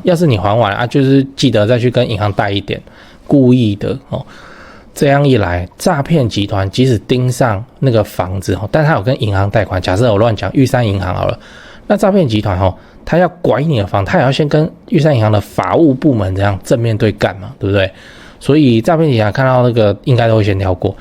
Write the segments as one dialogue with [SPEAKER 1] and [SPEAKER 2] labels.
[SPEAKER 1] 要是你还完啊，就是记得再去跟银行贷一点，故意的哦。这样一来，诈骗集团即使盯上那个房子，但他有跟银行贷款，假设我乱讲玉山银行好了，那诈骗集团他要拐你的房，他也要先跟玉山银行的法务部门这样正面对干嘛，对不对？所以诈骗集团看到那个应该都会先跳过。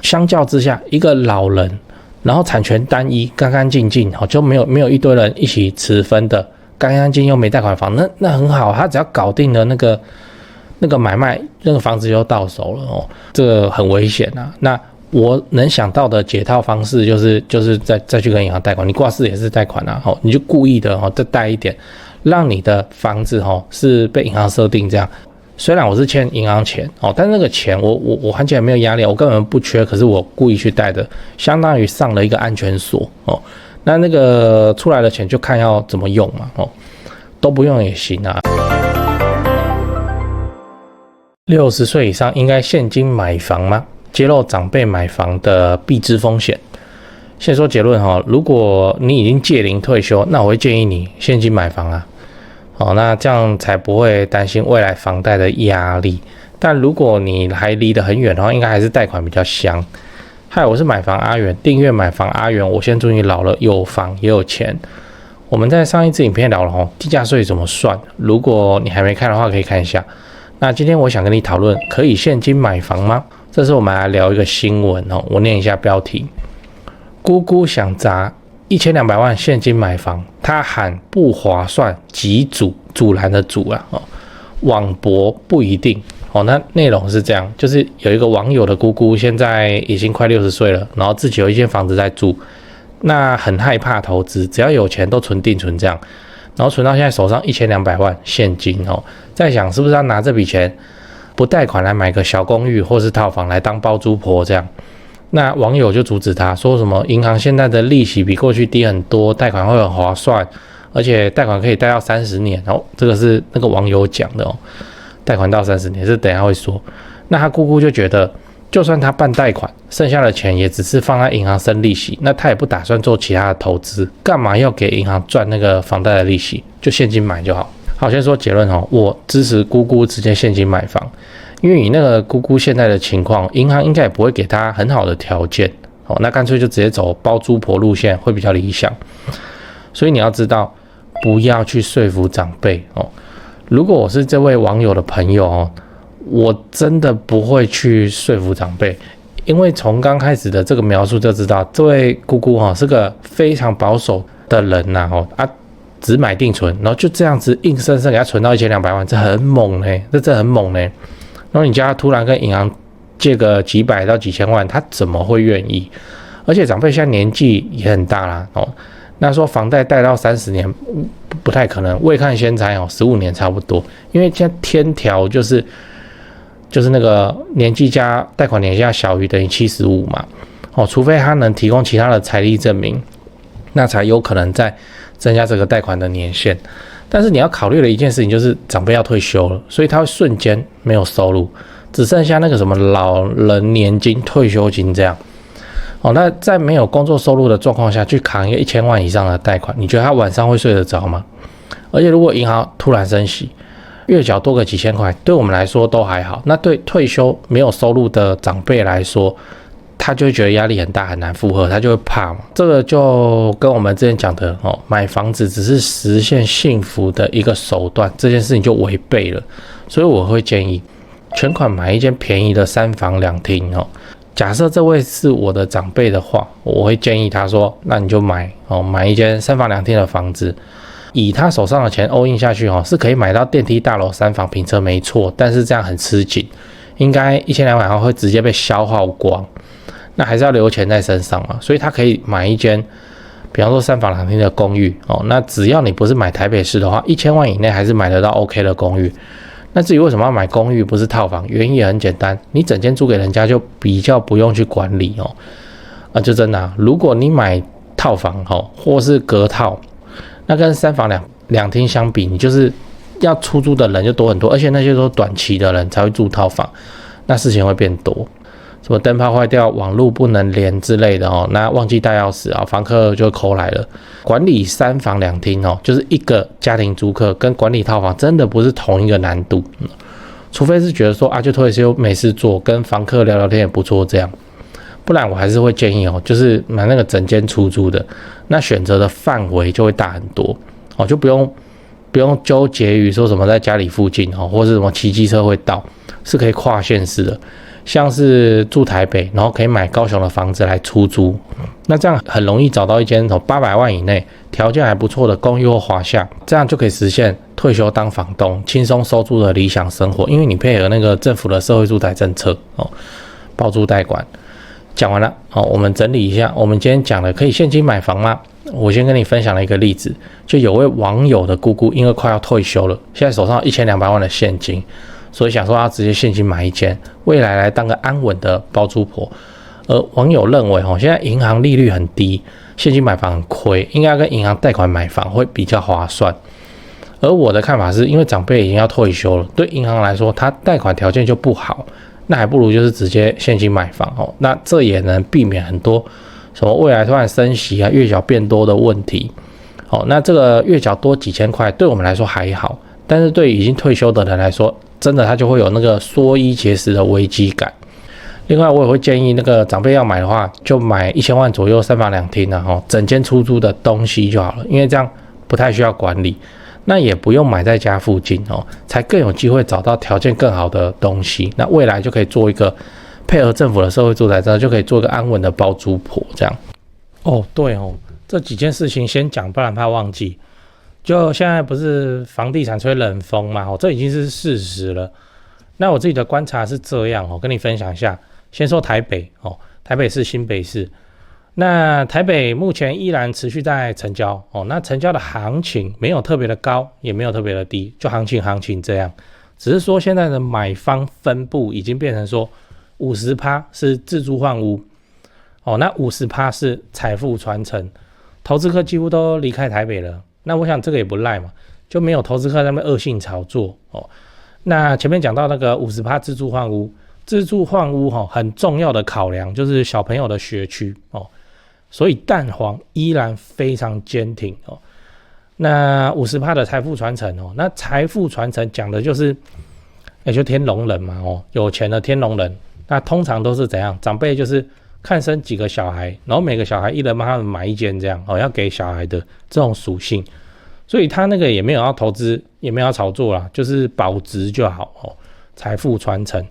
[SPEAKER 1] 相较之下，一个老人，然后产权单一，干干净净，就没有一堆人一起持分的，干干净净又没贷款房，那很好，他只要搞定了那个买卖，那个房子就到手了哦，这个很危险啊。那我能想到的解套方式就是再去跟银行贷款，你挂失也是贷款啊，你就故意的再贷一点，让你的房子是被银行设定这样。虽然我是欠银行钱但是那个钱我还起来没有压力，我根本不缺，可是我故意去贷的，相当于上了一个安全锁那个出来的钱就看要怎么用嘛都不用也行啊。60岁以上应该现金买房吗？揭露长辈买房的必知风险。先说结论如果你已经届龄退休，那我会建议你现金买房啊。那这样才不会担心未来房贷的压力。但如果你还离得很远的话，应该还是贷款比较香。嗨，我是买房阿元，订阅买房阿元。我现在终于老了，有房也有钱。我们在上一支影片聊了地价税怎么算，如果你还没看的话，可以看一下。那今天我想跟你讨论，可以现金买房吗？这次我们来聊一个新闻我念一下标题：姑姑想砸1200万现金买房，他喊不划算，急阻拦的阻啊网博不一定那内容是这样，就是有一个网友的姑姑现在已经快60岁了，然后自己有一间房子在住，那很害怕投资，只要有钱都存定存这样，然后存到现在手上1200万现金在想是不是要拿这笔钱不贷款来买个小公寓或是套房来当包租婆这样。那网友就阻止他，说什么银行现在的利息比过去低很多，贷款会很划算，而且贷款可以贷到30年这个是那个网友讲的贷款到30年，这等一下会说。那他姑姑就觉得，就算他办贷款，剩下的钱也只是放在银行生利息，那他也不打算做其他的投资，干嘛要给银行赚那个房贷的利息？就现金买就好。好，先说结论我支持姑姑直接现金买房，因为以那个姑姑现在的情况，银行应该也不会给她很好的条件那干脆就直接走包租婆路线会比较理想。所以你要知道，不要去说服长辈如果我是这位网友的朋友我真的不会去说服长辈，因为从刚开始的这个描述就知道，这位姑姑是个非常保守的人呐只买定存，然后就这样子硬生生给他存到1200万，这很猛这很猛然后你叫他突然跟银行借个几百到几千万，他怎么会愿意？而且长辈现在年纪也很大啦那说房贷贷到30年不太可能，未看先猜15年差不多，因为现在天条就是那个年纪加贷款年限小于等于75嘛除非他能提供其他的财力证明，那才有可能再增加这个贷款的年限。但是你要考虑的一件事情就是长辈要退休了，所以他会瞬间没有收入，只剩下那个什么老人年金、退休金这样那在没有工作收入的状况下去扛一个1000万以上的贷款，你觉得他晚上会睡得着吗？而且如果银行突然升息，月缴多个几千块，对我们来说都还好，那对退休没有收入的长辈来说，他就会觉得压力很大，很难负荷，他就会怕嘛。这个就跟我们之前讲的买房子只是实现幸福的一个手段，这件事情就违背了。所以我会建议全款买一间便宜的3房2厅假设这位是我的长辈的话，我会建议他说，那你就买一间3房2厅的房子，以他手上的钱 all in 下去是可以买到电梯大楼3房平车没错，但是这样很吃紧，应该1200万会直接被消耗光，那还是要留钱在身上嘛，所以他可以买一间比方说3房2厅的公寓那只要你不是买台北市的话，1000万以内还是买得到 OK 的公寓。那至于为什么要买公寓不是套房，原因也很简单，你整间租给人家就比较不用去管理就真的如果你买套房或是隔套，那跟3房2厅相比，你就是要出租的人就多很多，而且那些都是短期的人才会住套房，那事情会变多。什么灯泡坏掉、网络不能连之类的哦，那忘记带钥匙啊，房客就扣来了。管理3房2厅哦，就是一个家庭租客跟管理套房真的不是同一个难度，除非是觉得说啊，就退休没事做，跟房客聊聊天也不错这样，不然我还是会建议哦，就是买那个整间出租的，那选择的范围就会大很多哦，就不用纠结于说什么在家里附近哦，或是什么骑机车会到，是可以跨县市的。像是住台北，然后可以买高雄的房子来出租，那这样很容易找到一间从800万以内条件还不错的公寓或华夏，这样就可以实现退休当房东，轻松收租的理想生活。因为你配合那个政府的社会住宅政策哦，包租代管。讲完了哦，我们整理一下，我们今天讲的可以现金买房吗？我先跟你分享了一个例子，就有位网友的姑姑因为快要退休了，现在手上有1200万的现金。所以想说要直接现金买一间，未来来当个安稳的包租婆。而网友认为现在银行利率很低，现金买房很亏，应该跟银行贷款买房会比较划算。而我的看法是，因为长辈已经要退休了，对银行来说，他贷款条件就不好，那还不如就是直接现金买房哦。那这也能避免很多什么未来突然升息啊、月缴变多的问题。那这个月缴多几千块，对我们来说还好，但是对已经退休的人来说，真的他就会有那个缩衣节食的危机感。另外我也会建议那个长辈要买的话，就买1000万左右3房2厅啊，整间出租的东西就好了，因为这样不太需要管理，那也不用买在家附近哦，才更有机会找到条件更好的东西。那未来就可以做一个配合政府的社会住宅政策，就可以做一个安稳的包租婆这样。哦，对哦，这几件事情先讲，不然怕忘记。就现在不是房地产吹冷风嘛，这已经是事实了。那我自己的观察是这样跟你分享一下。先说台北台北市、新北市。那台北目前依然持续在成交那成交的行情没有特别的高，也没有特别的低，就行情这样。只是说现在的买方分布已经变成说 50% 是自住换屋那 50% 是财富传承，投资客几乎都离开台北了。那我想这个也不赖嘛，就没有投资客在那边恶性炒作那前面讲到那个 50% 自住换屋，自住换屋很重要的考量就是小朋友的学区所以蛋黄依然非常坚挺那 50% 的财富传承那财富传承讲的就是就天龙人嘛有钱的天龙人，那通常都是怎样？长辈就是看生几个小孩，然后每个小孩一人帮他们买一间这样要给小孩的这种属性，所以他那个也没有要投资，也没有要炒作啦，就是保值就好财富传承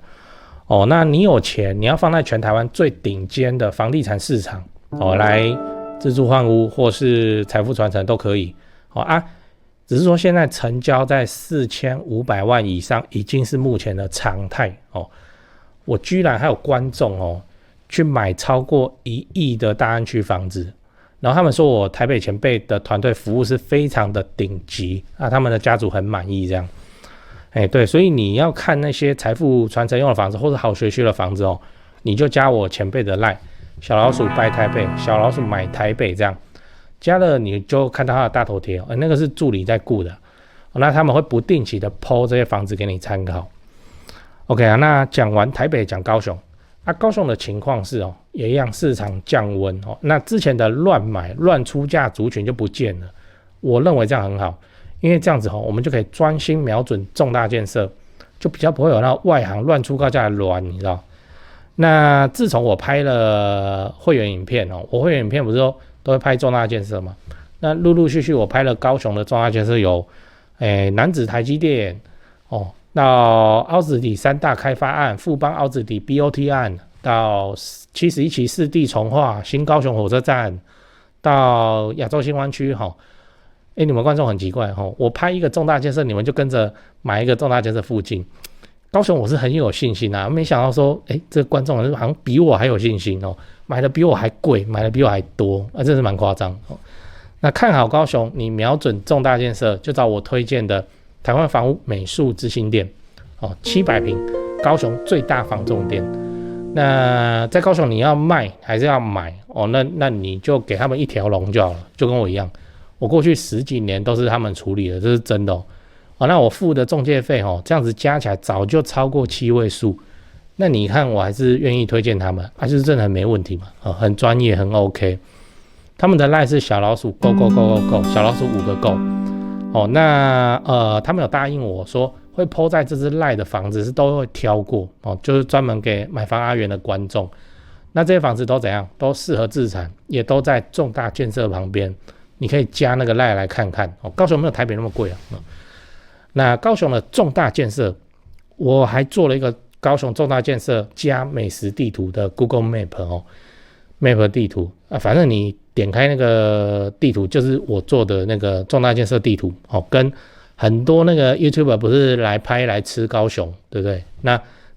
[SPEAKER 1] 那你有钱，你要放在全台湾最顶尖的房地产市场来自住换屋或是财富传承都可以只是说现在成交在4500万以上已经是目前的常态我居然还有观众去买超过1亿的大安区房子，然后他们说我台北前辈的团队服务是非常的顶级他们的家族很满意这样。对，所以你要看那些财富传承用的房子或者好学区的房子你就加我前辈的 LINE 小老鼠拜台北，小老鼠买台北这样，加了你就看到他的大头贴那个是助理在顾的那他们会不定期的 po 这些房子给你参考。OK 那讲完台北讲高雄高雄的情况是也一样，市场降温那之前的乱买乱出价族群就不见了，我认为这样很好，因为这样子我们就可以专心瞄准重大建设，就比较不会有那外行乱出高价的乱，你知道。那自从我拍了会员影片我会员影片不是说都会拍重大建设嘛，那陆陆续续我拍了高雄的重大建设有楠梓台积电到凹子底3大开发案，富邦凹子底 BOT 案，到71期4地重划，新高雄火车站，到亚洲新湾区你们观众很奇怪我拍一个重大建设，你们就跟着买一个重大建设附近。高雄我是很有信心没想到说这个观众好像比我还有信心买的比我还贵，买的比我还多真是蛮夸张那看好高雄，你瞄准重大建设，就找我推荐的台湾房屋美术之星店700坪，高雄最大房仲店。那在高雄你要卖还是要买那你就给他们一条龙就好了，就跟我一样，我过去10几年都是他们处理的，这是真的那我付的中介费这样子加起来早就超过7位数，那你看我还是愿意推荐他们，就是真的很没问题嘛，很专业，很 OK。他们的 LINE 是小老鼠 go go go go go， 小老鼠5个 go。那他们有答应我说会 po 在这只 LINE 的房子是都会挑过就是专门给买房阿元的观众。那这些房子都怎样？都适合自产，也都在重大建设旁边，你可以加那个 LINE 来看看。高雄没有台北那么贵啊。那高雄的重大建设，我还做了一个高雄重大建设加美食地图的 Google Map 地图反正你点开那个地图，就是我做的那个重大建设地图跟很多那个 YouTuber 不是来拍来吃高雄，对不对？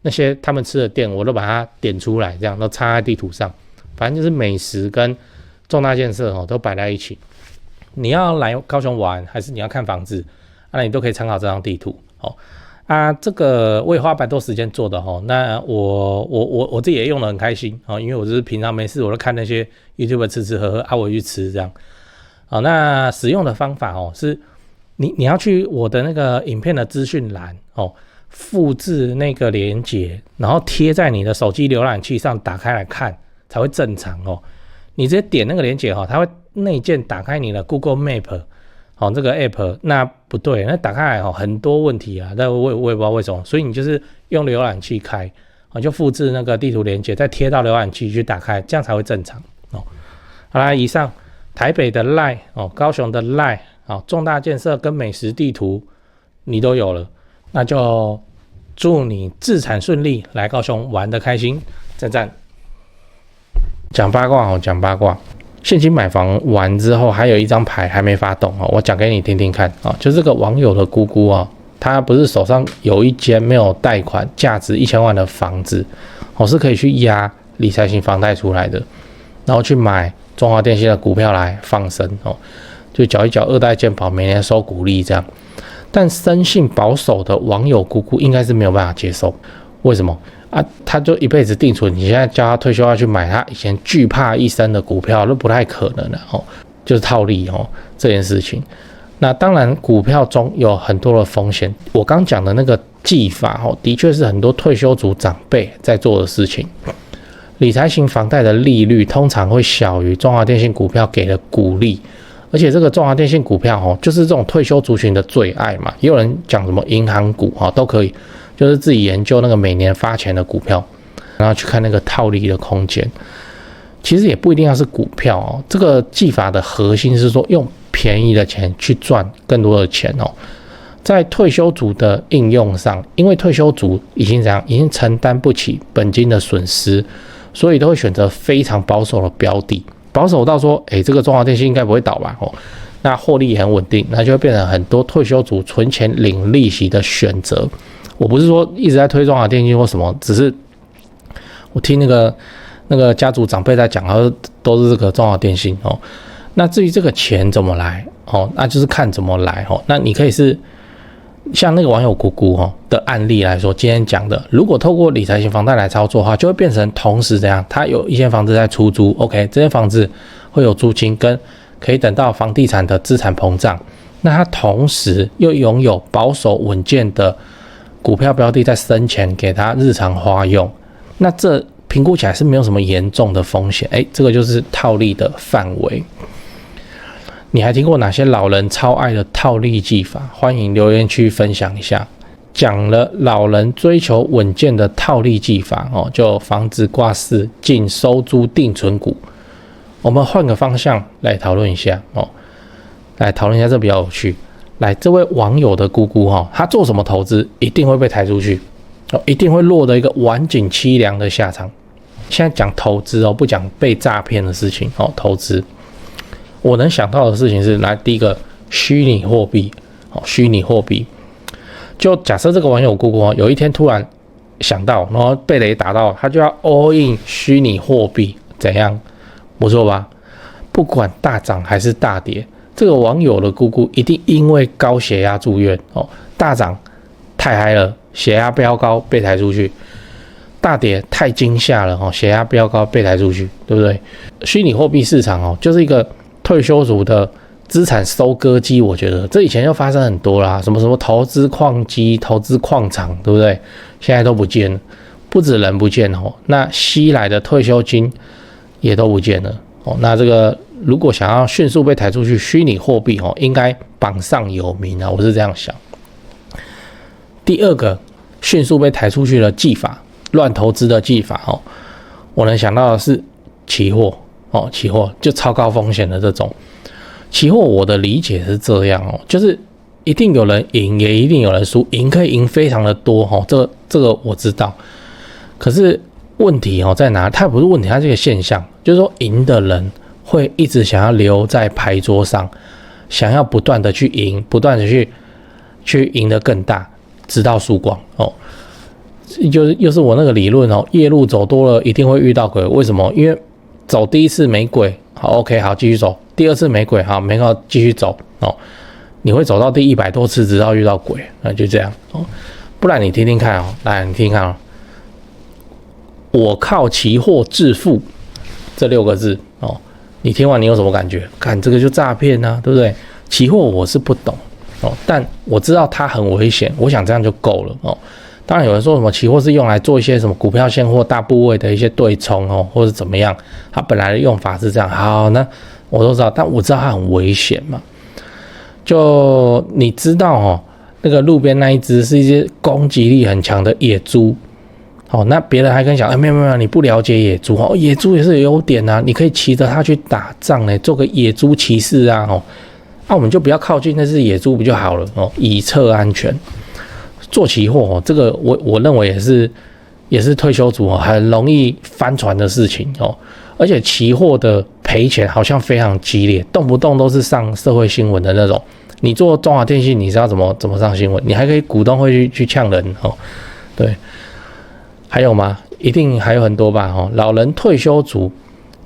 [SPEAKER 1] 那些他们吃的店，我都把它点出来，这样都插在地图上。反正就是美食跟重大建设都摆在一起。你要来高雄玩，还是你要看房子，那你都可以参考这张地图。这个我也花蛮多时间做的那我自己也用得很开心因为我就是平常没事我都看那些 YouTuber 吃喝喝我去吃这样。那使用的方法是你要去我的那个影片的资讯栏复制那个连结，然后贴在你的手机浏览器上，打开来看才会正常你直接点那个连结它会内建打开你的 Google Map 这个 app 那不对，那打开来很多问题啊，但我也不知道为什么，所以你就是用浏览器开就复制那个地图连结，再贴到浏览器去打开，这样才会正常好啦，以上台北的 LINE 高雄的 LINE 重大建设跟美食地图你都有了，那就祝你自产顺利，来高雄玩得开心，赞赞。讲八卦讲八卦。现金买房完之后，还有一张牌还没发动我讲给你听听看就是这个网友的姑姑她不是手上有一间没有贷款、价值1000万的房子是可以去押理财型房贷出来的，然后去买中华电信的股票来放生就缴一缴2代健保，每年收股利这样。但生性保守的网友姑姑应该是没有办法接受，为什么？他就一辈子定存，你现在叫他退休要去买他以前惧怕一生的股票，都不太可能的就是套利这件事情。那当然，股票中有很多的风险，我刚讲的那个技法的确是很多退休族长辈在做的事情。理财型房贷的利率通常会小于中华电信股票给的股利，而且这个中华电信股票就是这种退休族群的最爱嘛，也有人讲什么银行股都可以。就是自己研究那个每年发钱的股票，然后去看那个套利的空间。其实也不一定要是股票这个技法的核心是说用便宜的钱去赚更多的钱在退休族的应用上，因为退休族已经承担不起本金的损失，所以都会选择非常保守的标的，保守到说，这个中华电信应该不会倒吧那获利也很稳定，那就会变成很多退休族存钱领利息的选择。我不是说一直在推中华电信或什么，只是我听那个家族长辈在讲，都是这个中华电信那至于这个钱怎么来那就是看怎么来那你可以是像那个网友姑姑的案例来说，今天讲的，如果透过理财型房贷来操作的话，就会变成同时怎样？他有一间房子在出租 ，OK， 这间房子会有租金跟可以等到房地产的资产膨胀，那他同时又拥有保守稳健的股票标的在生钱给他日常花用，那这评估起来是没有什么严重的风险，这个就是套利的范围。你还听过哪些老人超爱的套利技法？欢迎留言区分享一下。讲了老人追求稳健的套利技法就房子挂市净收租定存股。我们换个方向来讨论一下来讨论一下，这比较有趣。来，这位网友的姑姑他做什么投资一定会被抬出去一定会落得一个晚景凄凉的下场。现在讲投资不讲被诈骗的事情投资我能想到的事情是，来第一个虚拟货币虚拟货币，就假设这个网友姑姑有一天突然想到，然后被雷打到，他就要 all in 虚拟货币，怎样？不错吧？不管大涨还是大跌，这个网友的姑姑一定因为高血压住院大涨太嗨了，血压飙高被抬出去；大跌太惊吓了血压飙高被抬出去，对不对？虚拟货币市场就是一个退休族的资产收割机，我觉得这以前就发生很多啦，什么投资矿机、投资矿场，对不对？现在都不见了。不止人不见哦，那吸来的退休金也都不见了哦。那这个如果想要迅速被抬出去，虚拟货币哦，应该榜上有名啊，我是这样想。第二个迅速被抬出去的技法，乱投资的技法哦，我能想到的是期货哦，期货就超高风险的这种期货，我的理解是这样哦，就是一定有人赢，也一定有人输，赢可以赢非常的多哦，这个我知道。可是问题哦在哪？它不是问题，它是一个现象，就是说赢的人会一直想要留在牌桌上，想要不断的去赢，不断的去赢得更大，直到输光哦。又是我那个理论哦，夜路走多了一定会遇到鬼。为什么？因为走第一次没鬼，好 OK 好继续走；第二次没鬼，好没有继续走哦。你会走到第100多次，直到遇到鬼，就这样哦。不然你听听看哦，来你听听看哦。我靠期货致富这6个字哦，你听完你有什么感觉？看这个就诈骗啊，对不对？期货我是不懂哦，但我知道它很危险，我想这样就够了哦。当然有人说什么期货是用来做一些什么股票现货大部位的一些对冲哦，或者怎么样，它本来的用法是这样。好，那我都知道，但我知道它很危险嘛。就你知道哦，那个路边那一只是一些攻击力很强的野猪。哦，那别人还跟你讲，没有，你不了解野猪哦，野猪也是有优点啊，你可以骑着它去打仗呢，做个野猪骑士啊，哦，我们就不要靠近那只野猪不就好了哦，以策安全。做期货哦，这个我认为也是退休族哦很容易翻船的事情哦，而且期货的赔钱好像非常激烈，动不动都是上社会新闻的那种。你做中华电信，你知道怎么上新闻？你还可以股东会去呛人哦，对。还有吗？一定还有很多吧。老人退休族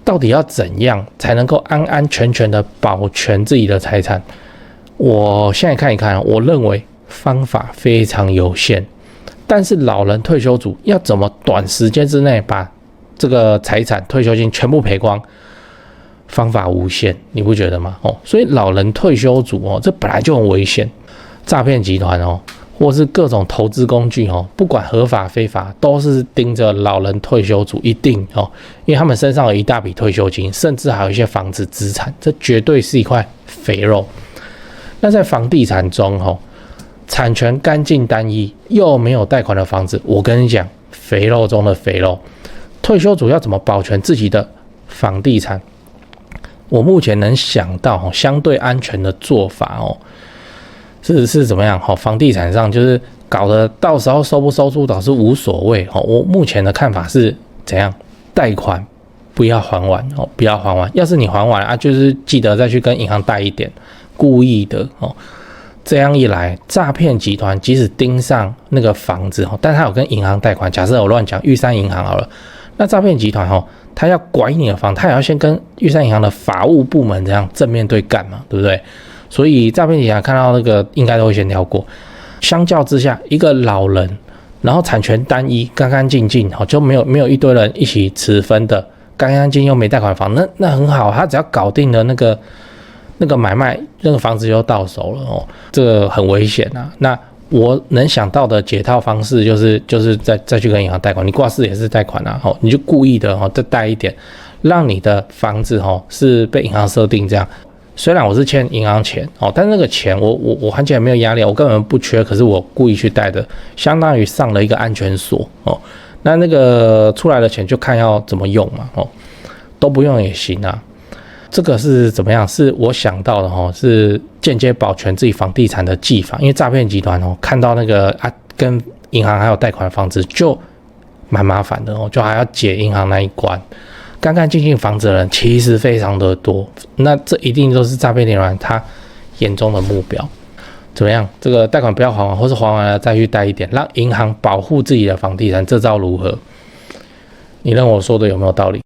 [SPEAKER 1] 到底要怎样才能够安安全全的保全自己的财产？我现在看一看，我认为方法非常有限。但是老人退休族要怎么短时间之内把这个财产退休金全部赔光？方法无限，你不觉得吗？所以老人退休族这本来就很危险，诈骗集团或是各种投资工具不管合法非法，都是盯着老人退休族一定因为他们身上有一大笔退休金，甚至还有一些房子资产，这绝对是一块肥肉。那在房地产中产权干净单一又没有贷款的房子，我跟你讲，肥肉中的肥肉。退休族要怎么保全自己的房地产？我目前能想到相对安全的做法是怎么样？房地产上就是搞得到时候收不收租倒是无所谓。我目前的看法是怎样？贷款不要还完不要还完。要是你还完啊，就是记得再去跟银行贷一点，故意的这样一来，诈骗集团即使盯上那个房子但他有跟银行贷款，假设我乱讲玉山银行好了，那诈骗集团他要拐你的房，他也要先跟玉山银行的法务部门这样正面对干嘛，对不对？所以诈骗集团看到那个应该都会先跳过。相较之下，一个老人，然后产权单一，干干净净，就没有一堆人一起持分的，干干净净又没贷款房，那很好，他只要搞定了那个买卖，那个房子就到手了这个很危险啊。那我能想到的解套方式就是再去跟银行贷款，你挂失也是贷款啊，你就故意的再贷一点，让你的房子是被银行设定这样。虽然我是欠银行钱但是那个钱我还起来没有压力，我根本不缺，可是我故意去贷的，相当于上了一个安全锁那个出来的钱就看要怎么用嘛都不用也行啊。这个是怎么样？是我想到的是间接保全自己房地产的技法，因为诈骗集团看到那个跟银行还有贷款的房子就蛮麻烦的就还要解银行那一关。干干净净房子的人其实非常的多，那这一定都是诈骗集团他眼中的目标。怎么样？这个贷款不要还完，或是还完了再去贷一点，让银行保护自己的房地产，这招如何？你认为我说的有没有道理？